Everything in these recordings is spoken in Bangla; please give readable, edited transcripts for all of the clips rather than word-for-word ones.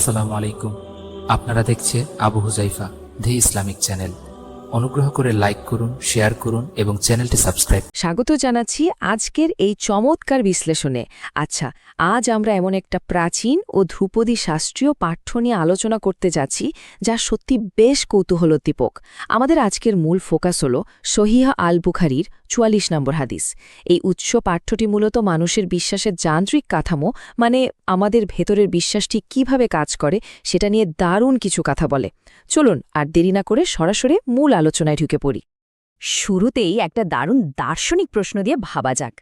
আসসালামু আলাইকুম। আপনারা দেখছে আবু হুজাইফা দি ইসলামিক চ্যানেল। অনুগ্রহ করে লাইক করুন, শেয়ার করুন এবং চ্যানেলটি সাবস্ক্রাইব। স্বাগত জানাচ্ছি আজকের এই চমৎকার বিশ্লেষণে। আচ্ছা, আজ আমরা এমন একটা প্রাচীন ও ধ্রুপদী শাস্ত্রীয় পাঠ্য নিয়ে আলোচনা করতে যাচ্ছি যা সত্যি বেশ কৌতূহলোদ্দীপক। আমাদের আজকের মূল ফোকাস হল সহিহা আল বুখারীর ৪৪ নম্বর হাদিস। এই উৎস পাঠ্যটি মূলত মানুষের বিশ্বাসের যান্ত্রিক কাঠামো, মানে আমাদের ভেতরের বিশ্বাসটি কিভাবে কাজ করে সেটা নিয়ে দারুণ কিছু কথা বলে। চলুন আর দেরি না করে সরাসরি মূল আলোচনায় ঢুকে পড়ি। শুরুতেই একটা দারুণ দার্শনিক প্রশ্ন দিয়ে ভাবা যাক।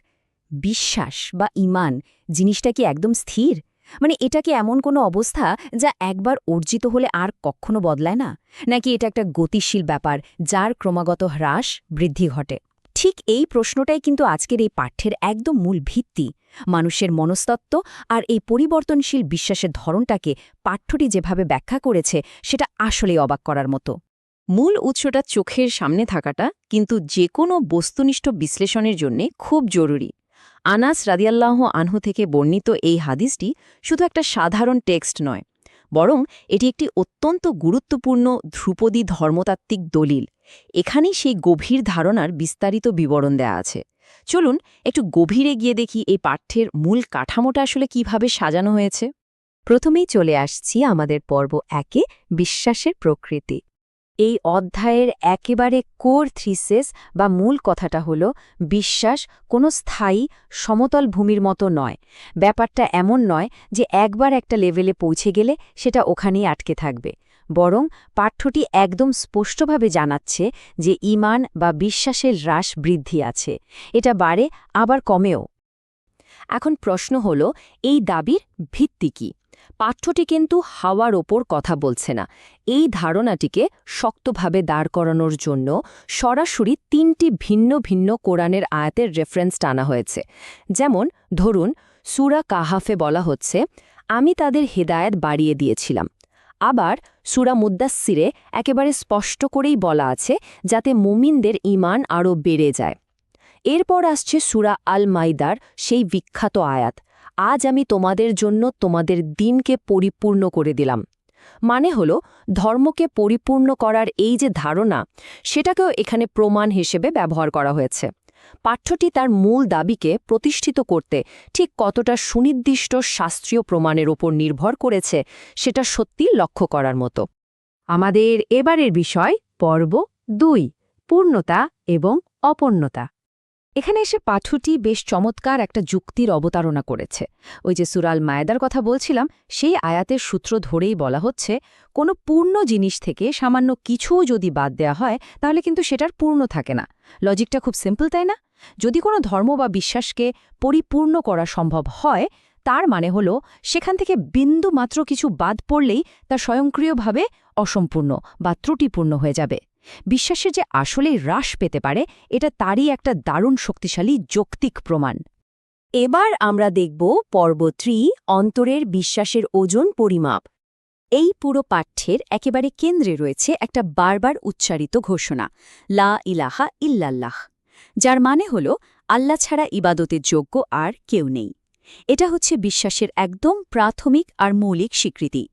বিশ্বাস বা ঈমান জিনিসটা কি একদম স্থির? মানে এটা কি এমন কোনো অবস্থা যা একবার অর্জিত হলে আর কখনো বদলায় না, নাকি এটা একটা গতিশীল ব্যাপার যার ক্রমাগত হ্রাস বৃদ্ধি ঘটে? ঠিক এই প্রশ্নটাই কিন্তু আজকের এই পাঠ্যের একদম মূল ভিত্তি। মানুষের মনস্তত্ত্ব আর এই পরিবর্তনশীল বিশ্বাসের ধরনটাকে পাঠ্যটি যেভাবে ব্যাখ্যা করেছে সেটা আসলেই অবাক করার মতো। মূল উৎসটা চোখের সামনে থাকাটা কিন্তু যে কোনো বস্তুনিষ্ঠ বিশ্লেষণের জন্যে খুব জরুরি। আনাস রাদিয়াল্লাহু আনহু থেকে বর্ণিত এই হাদিসটি শুধু একটা সাধারণ টেক্সট নয়, বরং এটি একটি অত্যন্ত গুরুত্বপূর্ণ ধ্রুপদী ধর্মতাত্ত্বিক দলিল। এখানেই সেই গভীর ধারণার বিস্তারিত বিবরণ দেয়া আছে। চলুন একটু গভীরে গিয়ে দেখি এই পাঠ্যের মূল কাঠামোটা আসলে কিভাবে সাজানো হয়েছে। প্রথমেই চলে আসছি আমাদের পর্ব ১-এ, বিশ্বাসের প্রকৃতি। এই অধ্যায়ের একেবারে কোর থিসিস বা মূল কথাটা হল, বিশ্বাস কোনো স্থায়ী সমতল ভূমির মতো নয়। ব্যাপারটা এমন নয় যে একবার একটা লেভেলে পৌঁছে গেলে সেটা ওখানেই আটকে থাকবে, বরং পাঠ্যটি একদম স্পষ্টভাবে জানাচ্ছে যে ঈমান বা বিশ্বাসের হ্রাস বৃদ্ধি আছে, এটা বাড়ে আবার কমেও। এখন প্রশ্ন হল, এই দাবির ভিত্তি কী? পাঠ্যটি কিন্তু হাওয়ার ওপর কথা বলছে না। এই ধারণাটিকে শক্তভাবে দাঁড় করানোর জন্য সরাসরি ৩টি ভিন্ন ভিন্ন কোরআনের আয়াতের রেফারেন্স টানা হয়েছে। যেমন ধরুন, সূরা কাহাফে বলা হচ্ছে, আমি তাদের হেদায়েত বাড়িয়ে দিয়েছিলাম। আবার সূরা মুদ্দাসসিরে একেবারে স্পষ্ট করেই বলা আছে যাতে মুমিনদের ঈমান আরও বেড়ে যায়। এরপর আসছে সূরা আল মাইদার সেই বিখ্যাত আয়াত, আজ আমি তোমাদের জন্য তোমাদের দিনকে পরিপূর্ণ করে দিলাম। মানে হল, ধর্মকে পরিপূর্ণ করার এই যে ধারণা, সেটাকেও এখানে প্রমাণ হিসেবে ব্যবহার করা হয়েছে। পাঠ্যটি তার মূল দাবিকে প্রতিষ্ঠিত করতে ঠিক কতটা সুনির্দিষ্ট শাস্ত্রীয় প্রমাণের ওপর নির্ভর করেছে সেটা সত্যি লক্ষ্য করার মতো। আমাদের এবারের বিষয় পর্ব ২, পূর্ণতা এবং অপূর্ণতা। এখানে এসে পাঠ্যটি বেশ চমৎকার একটা যুক্তির অবতারণা করেছে। ওই যে সূরা আল মায়েদার কথা বলছিলাম, সেই আয়াতের সূত্র ধরেই বলা হচ্ছে, কোনো পূর্ণ জিনিস থেকে সামান্য কিছুও যদি বাদ দেয়া হয় তাহলে কিন্তু সেটার পূর্ণ থাকে না। লজিকটা খুব সিম্পল, তাই না? যদি কোনো ধর্ম বা বিশ্বাসকে পরিপূর্ণ করা সম্ভব হয়, তার মানে হল সেখান থেকে বিন্দু মাত্র কিছু বাদ পড়লেই তা স্বয়ংক্রিয়ভাবে অসম্পূর্ণ বা ত্রুটিপূর্ণ হয়ে যাবে। বিশ্বাসের যে আসলেই হ্রাস পেতে পারে, এটা তারই একটা দারুণ শক্তিশালী যৌক্তিক প্রমাণ। এবার আমরা দেখব পর্ব ৩, অন্তরের বিশ্বাসের ওজন পরিমাপ। এই পুরো পাঠ্যের একেবারে কেন্দ্রে রয়েছে একটা বারবার উচ্চারিত ঘোষণা, লা ইলাহা ইল্লাল্লাহ, যার মানে হল আল্লাহ ছাড়া ইবাদতের যোগ্য আর কেউ নেই। এটা হচ্ছে বিশ্বাসের একদম প্রাথমিক আর মৌলিক স্বীকৃতি।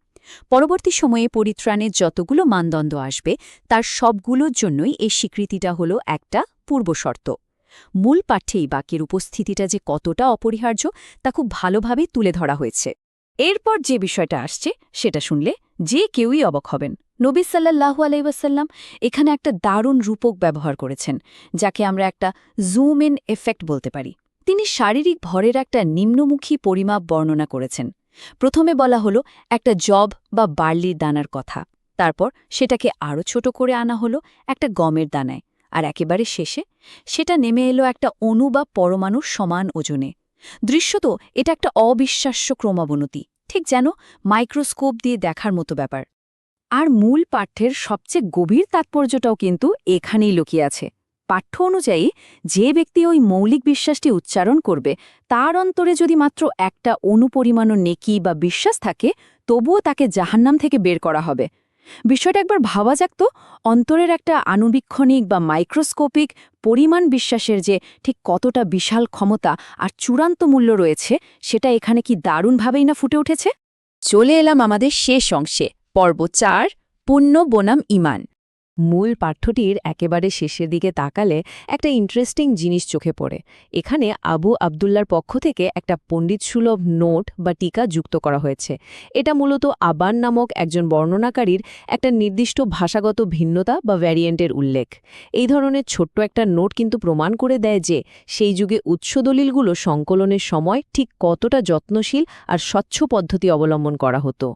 পরবর্তী সময়ে পরিত্রাণের যতগুলো মানদণ্ড আসবে তার সবগুলোর জন্যই এই স্বীকৃতিটা হল একটা পূর্বশর্ত। মূল পাঠ্যে এই বাক্যের উপস্থিতিটা যে কতটা অপরিহার্য তা খুব ভালোভাবে তুলে ধরা হয়েছে। এরপর যে বিষয়টা আসছে সেটা শুনলে যে কেউই অবাক হবেন। নবী সাল্লাল্লাহু আলাইহি ওয়াসাল্লাম এখানে একটা দারুণ রূপক ব্যবহার করেছেন, যাকে আমরা একটা জুম ইন এফেক্ট বলতে পারি। তিনি শারীরিক ভরের একটা নিম্নমুখী পরিমাপ বর্ণনা করেছেন। প্রথমে বলা হলো একটা জব বা বার্লির দানার কথা, তারপর সেটাকে আরও ছোট করে আনা হলো একটা গমের দানায়, আর একেবারে শেষে সেটা নেমে এলো একটা অণু বা পরমাণুর সমান ওজনে। দৃশ্যত এটা একটা অবিশ্বাস্য ক্রমাবনতি, ঠিক যেন মাইক্রোস্কোপ দিয়ে দেখার মতো ব্যাপার। আর মূল পাঠ্যের সবচেয়ে গভীর তাৎপর্যটাও কিন্তু এখানেই লুকিয়ে আছে। পাঠ্য অনুযায়ী যে ব্যক্তি ওই মৌলিক বিশ্বাসটি উচ্চারণ করবে, তার অন্তরে যদি মাত্র একটা অনুপরিমাণও নেকি বা বিশ্বাস থাকে, তবুও তাকে জাহান্নাম থেকে বের করা হবে। বিষয়টা একবার ভাবা যাক তো, অন্তরের একটা আণুবীক্ষণিক বা মাইক্রোস্কোপিক পরিমাণ বিশ্বাসের যে ঠিক কতটা বিশাল ক্ষমতা আর চূড়ান্ত মূল্য রয়েছে, সেটা এখানে কি দারুণভাবেই না ফুটে উঠেছে। চলে এলাম আমাদের শেষ অংশে, পর্ব ৪, পুণ্য বনাম ইমান। মূল পাঠ্যটির একেবারে শেষের দিকে তাকালে একটা ইন্টারেস্টিং জিনিস চোখে পড়ে। এখানে আবু আবদুল্লার পক্ষ থেকে একটা পণ্ডিতসুলভ নোট বা টিকা যুক্ত করা হয়েছে। এটা মূলত আবান নামক একজন বর্ণনাকারীর একটা নির্দিষ্ট ভাষাগত ভিন্নতা বা ভ্যারিয়েন্টের উল্লেখ। এই ধরনের ছোট্ট একটা নোট কিন্তু প্রমাণ করে দেয় যে সেই যুগে উৎস দলিলগুলো সংকলনের সময় ঠিক কতটা যত্নশীল আর স্বচ্ছ পদ্ধতি অবলম্বন করা হতো।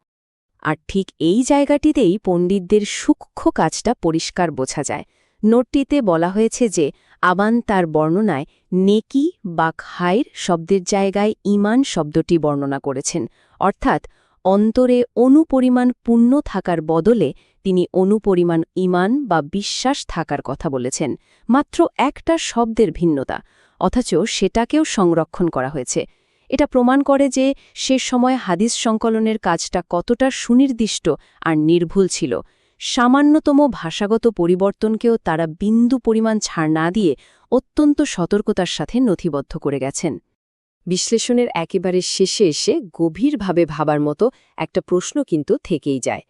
আর ঠিক এই জায়গাটিতেই পণ্ডিতদের সূক্ষ্ম কাজটা পরিষ্কার বোঝা যায়। নোটটিতে বলা হয়েছে যে আবান তার বর্ণনায় নেকি বা খায়র শব্দের জায়গায় ঈমান শব্দটি বর্ণনা করেছেন, অর্থাৎ অন্তরে অনুপরিমাণ পুণ্য থাকার বদলে তিনি অনুপরিমাণ ঈমান বা বিশ্বাস থাকার কথা বলেছেন। মাত্র একটা শব্দের ভিন্নতা, অথচ সেটাকেও সংরক্ষণ করা হয়েছে। এটা প্রমাণ করে যে সে সময় হাদিস সংকলনের কাজটা কতটা সুনির্দিষ্ট আর নির্ভুল ছিল। সামান্যতম ভাষাগত পরিবর্তনকেও তারা বিন্দু পরিমাণ ছাড় না দিয়ে অত্যন্ত সতর্কতার সাথে নথিবদ্ধ করে গেছেন। বিশ্লেষণের একেবারে শেষে এসে গভীরভাবে ভাবার মতো একটা প্রশ্ন কিন্তু থেকেই যায়।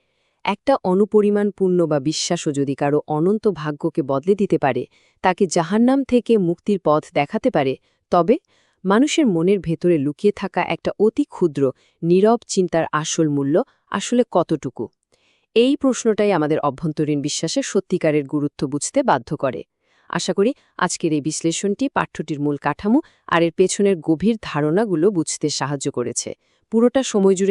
একটা অনুপরিমাণ পুণ্য বা বিশ্বাসও যদি কারো অনন্ত ভাগ্যকে বদলে দিতে পারে, তাকে জাহান্নাম থেকে মুক্তির পথ দেখাতে পারে, তবে মানুষের মনের ভেতরে লুকিয়ে থাকা একটা অতি ক্ষুদ্র নীরব চিন্তার আসল মূল্য আসলে কতটুকু? এই প্রশ্নটাই আমাদের অভ্যন্তরীণ বিশ্বাসের সত্যিকারের গুরুত্ব বুঝতে বাধ্য করে। আশা করি আজকের এই বিশ্লেষণটি পাঠ্যটির মূল কাঠামো আর এর পেছনের গভীর ধারণাগুলো বুঝতে সাহায্য করেছে। পুরোটা সময় জুড়ে